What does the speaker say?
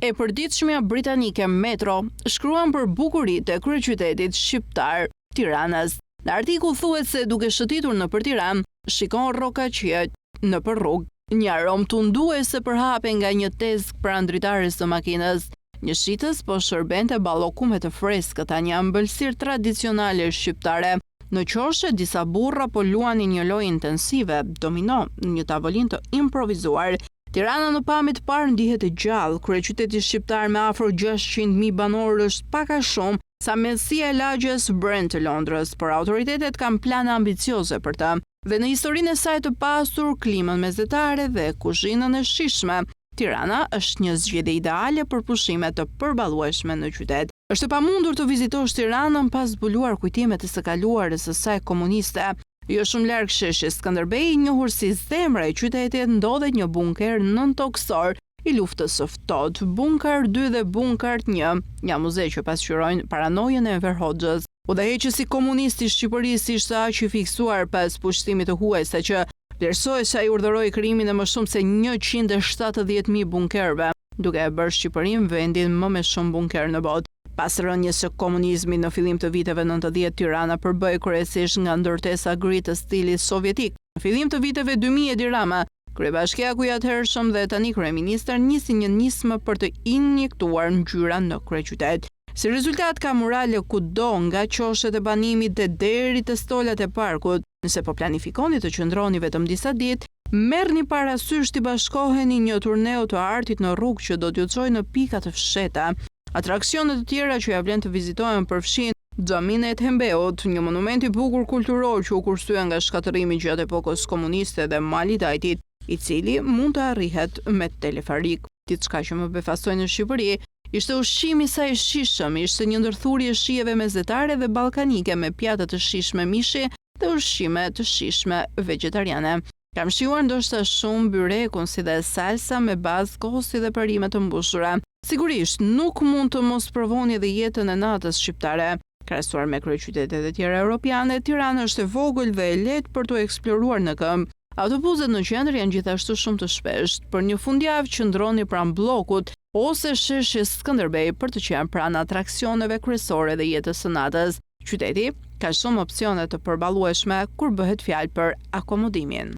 E përditshmja britanike Metro shkruan për bukuritë e kryeqytetit shqiptar Tiranës. Në artikull thuhet se duke shëtitur nëpër Tiranë, shikon rrokaqe nëpër rrugë, një aromë tunduese përhape nga një tezg pranë dritares së makinës. Një shitës po shërbente ballokume të freskëta, një ëmbëlsirë tradicionale shqiptare. Në qoshe, disa burra po luanin një lojë intensive, domino, një tavolinë të improvizuar. Tirana në pamje të parë ndihet e gjallë, kryeqyteti shqiptar me afro 600.000 banorë është pak a shumë sa messia e lagjes brend të Londrës, por autoritetet kanë plane ambicioze për të. Dhe në historinë e saj të pasur, klimën mezetare dhe kuzhinën e shijshme, Tirana është një zgjedhje ideale për pushime të përballueshme në qytet. Është e pamundur të vizitosh Tiranën pas zbuluar kujtimet e së kaluarës së saj komuniste. Jo shumë larg sheshit Skënderbej, njohur si zemra e qytetit, ndodhet një bunker nëntoksor i luftës së ftohtë, Bunker 2 dhe Bunker 1, një muze që pasqyrojnë paranojën e Enver Hoxhës. Udhëheqësi komunist i Shqipërisë ishte aq i fiksuar pas pushtimit të huaj sa që vlerësoi se ai urdhëroi krimin e më shumë se 170.000 bunkerëve, duke e bërë Shqipërinë vendin më me shumë bunker në botë. Pas rënjes së komunizmit në fillim të viteve 90, Tirana përbëhej kryesisht nga ndërtesa gri të stilit sovjetik. Në fillim të viteve 2000, Edi Rama, kryebashkiaku i atëhershëm dhe tani kryeministër, nisi një nismë për të injektuar ngjyra në kryeqytet. Si rezultat ka murale kudo, nga qoshet e banimit deri te stolat e parkut. Nëse po planifikoni të qëndroni vetëm disa ditë, merrni parasysh të bashkoheni një turneu të artit në rrugë që do t'ju çojë në pika të fsheta. Atraksionet të tjera që ja vlen të vizitohen përfshin Xhamin e Thembeut, një monument i bukur kulturor që u kursye nga shkatërrimi gjatë epokës komuniste dhe Mali Dajtit, i cili mund të arrihet me telefarik. Diçka që më befasoi në Shqipëri ishte ushqimi i saj i shijshëm, ishte një ndërthurje shijeve mezetare dhe ballkanike me pjata të shijshme mishi dhe ushqime të shijshme vegetariane. Kam shijuar ndoshta shumë byrekun si dhe salsa me bazë kosi dhe perime të mbushura. Sigurisht, nuk mund të mos provoni edhe jetën e natës shqiptare. Krahasuar me kryeqytetet e tjera europiane, Tirana është e vogël dhe e lehtë për të eksploruar në këmbë. Autobuset në qendër janë gjithashtu shumë të shpeshtë. Për një fundjavë qëndroni pranë bllokut ose sheshit Skënderbej për të qenë pranë atraksioneve kryesore dhe jetës së natës. Qyteti ka shumë opsione të përballueshme kur bëhet fjalë për akomodimin.